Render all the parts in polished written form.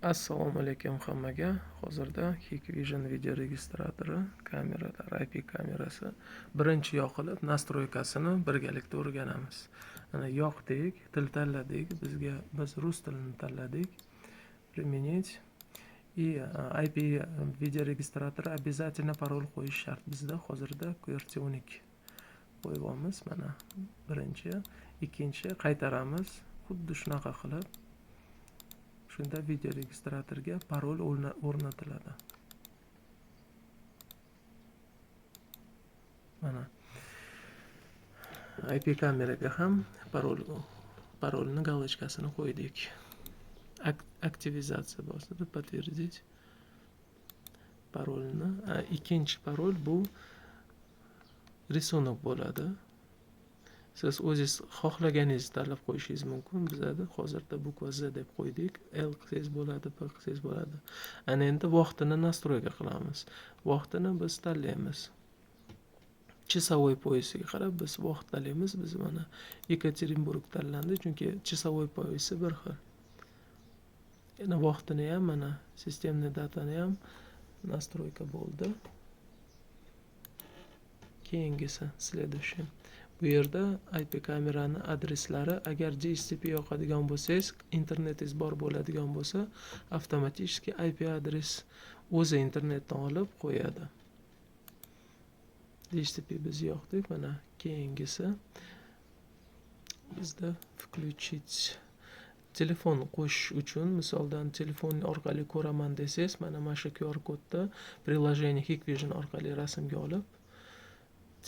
Assalomu alaykum hammaga. Hozirda Hikvision video registratori kameralar IP kamerasi birinchi yoqilib nastroykasini birgalikda o'rganamiz. Mana yoqdik, til tanladik. Biz rus tilini tanladik. Применить. И IP video registratori обязательно parol qo'yish shart. Bizda hozirda QWERTY 12 qo'yibamiz. Mana birinchi, ikkinchi qaytaramiz. Xuddi shunaqa qilib shunda video registratorga parol o'rnatiladi. Mana IP kameraga ham parolni galochkasini qo'ydik. Aktivizatsiya bosdi, подтвердить parolni. Ikkinchi parol bu risonak bo'ladi. Siz o'zingiz xohlaganingizni tanlab qo'yishingiz mumkin. Bizda hozirda bukva Z deb qo'ydik. L qilsangiz bo'ladi, P qilsangiz bo'ladi. Ana endi vaqtini nastroyga qilamiz. Vaqtini biz tanlaymiz. Часовой poyasiga qarab biz vaqt tanlaymiz. Biz mana Yekaterinburg tanlandi, chunki часовой poyasi bir xil. Yana vaqtini ham mana sistemni datani ham nastroyka bo'ldi. Keyingisi следующий. Bu yerda IP kamerani adreslari, agar DHCP yoqadigan bo'lsangiz, internetingiz bor bo'ladigan bo'lsa, avtomatik IP adres o'zi internetdan olib qo'yadi. DHCP biz yoqdik. Mana keyingisi bizda включить telefon qo'shish uchun, misoldan telefon orqali ko'raman desangiz, mana shu QR kodda приложение Hikvision orqali rasmga olib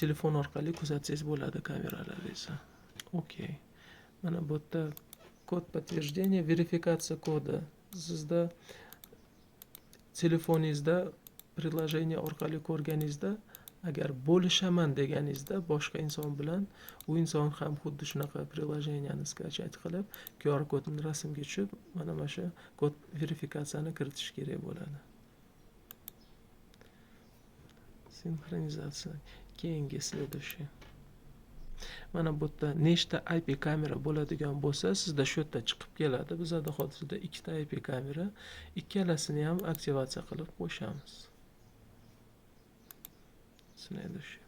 telefon orqali kuzatsangiz bo'ladi kameralarningizni. Okey. Mana bu yerda kod подтверждения, verifikatsiya kodi. Sizda telefoningizda приложение orqali ko'rganingizda, agar bo'lishaman deganingizda boshqa inson bilan, u inson ham xuddi shunaqa приложениeni skачать qilib, QR kodni rasmga tushib, mana shu kod verifikatsiyani kiritish kerak bo'ladi. Sinxronizatsiya. Keyingi следующий. Mana bu yerda nechta IP kamera bo'ladigan bo'lsa, sizda shu yerda chiqib keladi. Bizda hozirda ikkita IP kamera, ikkalasini ham aktivatsiya qilib qo'shamiz. Следующий.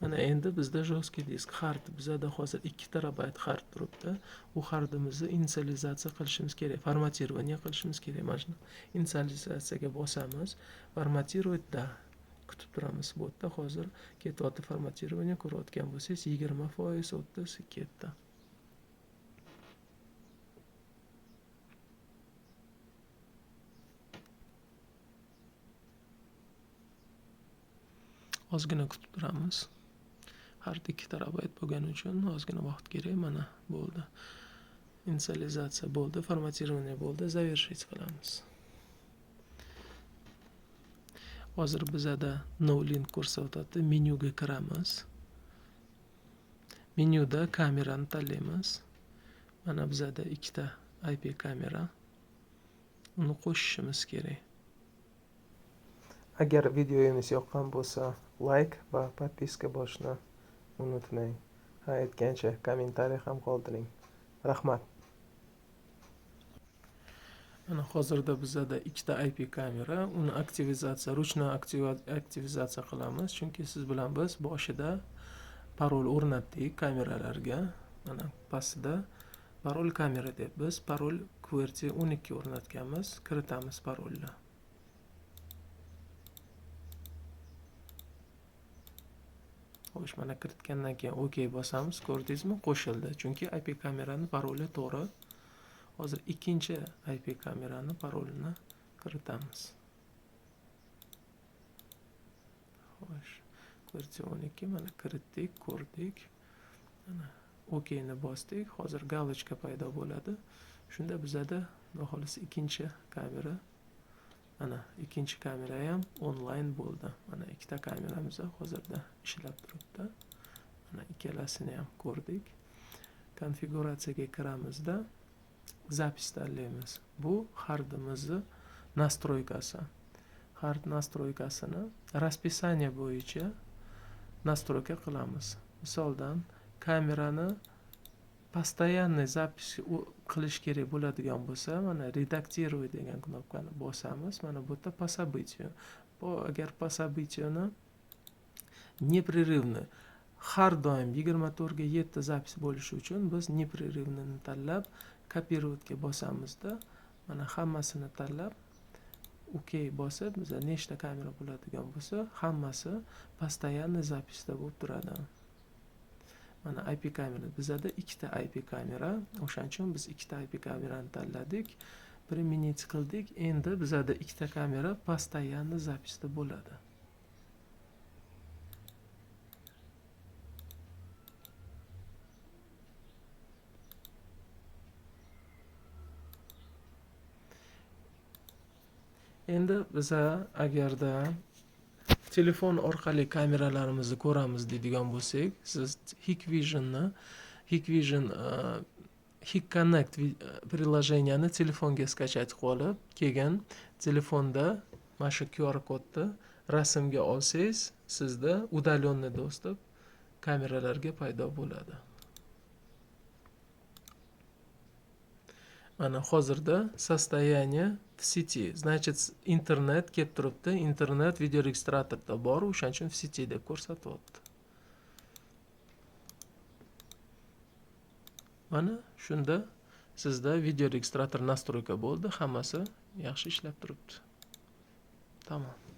Mana endi bizda жесткий disk hard, bizda hozir 2 terabayt hard turibdi. U hardimizni initializatsiya qilishimiz kerak, formatirование qilishimiz kerak. Mana shuni initializatsiyaga bosamiz. Formaировать da kutib turamiz. Bu yerda hozir ketyapti formatirование, ko'rayotgan bo'lsangiz 20% o'tdi, ketdi. Ozgina kutib turamiz. Har 2 terabayt bo'lgani uchun ozgina vaqt kerak. Mana bo'ldi. Initializatsiya bo'ldi, formatirование bo'ldi, завершить qilamiz. Hozir bizda no link ko'rsatadi. Menyuga kiramiz. Menyuda kamerani tanlaymiz. Mana bizda ikkita IP kamera. Uni qo'shishimiz kerak. Agar videoyimiz yoqqan bo'lsa, like va podpiska bosishni unutmang. Aytgancha kommentariy ham qoldiring. Rahmat. Mana hozirda bizda ikkita IP kamera, uni ruchno aktivizatsiya qilamiz, chunki siz bilan biz boshida parol o'rnatdik kameralarga. Mana pastida parol kamera deb biz parol QWERTY 12 o'rnatganmiz. Kiritamiz parolni. Xo'sh, mana kiritgandan keyin OK bosamiz. Ko'rdingizmi? Qo'shildi, chunki IP kameraning paroli to'g'ri. Hozir ikkinchi IP kamerani parolini kiritamiz. Xo'sh, QWERTY 12 mana kiritdik, ko'rdik. Mana OK ni bosdik. Hozir galochka paydo bo'ladi. Shunda bizda xolos ikkinchi kamera, mana ikkinchi kamera ham onlayn bo'ldi. Mana ikkita kameramiz hozirda ishlab turibdi. Mana ikkalasini ham ko'rdik. Konfiguratsiyaga kiramizda zapis tanlaymiz. Bu hardimizni nastroykasi. Hard nastroykasini расписание bo'yicha nastroyka qilamiz. Misoldan kamerani постоянный запись qilish kerak bo'ladigan bo'lsa, mana redaktiruй degan knopkani bosamiz. Mana bu yerda по событию. Bu agar по событиuni непрерывный har doim 24 ga 7 zapis bo'lishi uchun biz непрерывныйni tanlab kopirovga bosamizda, mana hammasini tanlab OK bosib, biza nechta kamera bo'ladigan bo'lsa, hammasi постоянный zapisda bo'lib turadi. Mana IP kamera, bizada ikkita IP kamera, o'shaning uchun biz ikkita IP kamerani tanladik, применить qildik. Endi bizada ikkita kamera постоянный zapisda bo'ladi. Endi biza agarda telefon orqali kameralarimizni ko'ramiz deydigan bo'lsak, siz Hikvision HikConnect приложениyani telefonga skachать qilib, keyin telefonda mana shu QR kodni rasmga olsangiz, sizda удаленный доступ kameralarga paydo bo'ladi. Mana hozirda состояние в сети, значит internet kelib turibdi, internet video registratorda bor, o'shaning uchun в сети deb ko'rsatyapti. Mana shunda sizda video registrator nastroyka bo'ldi, hammasi yaxshi ishlab turibdi. Tamom.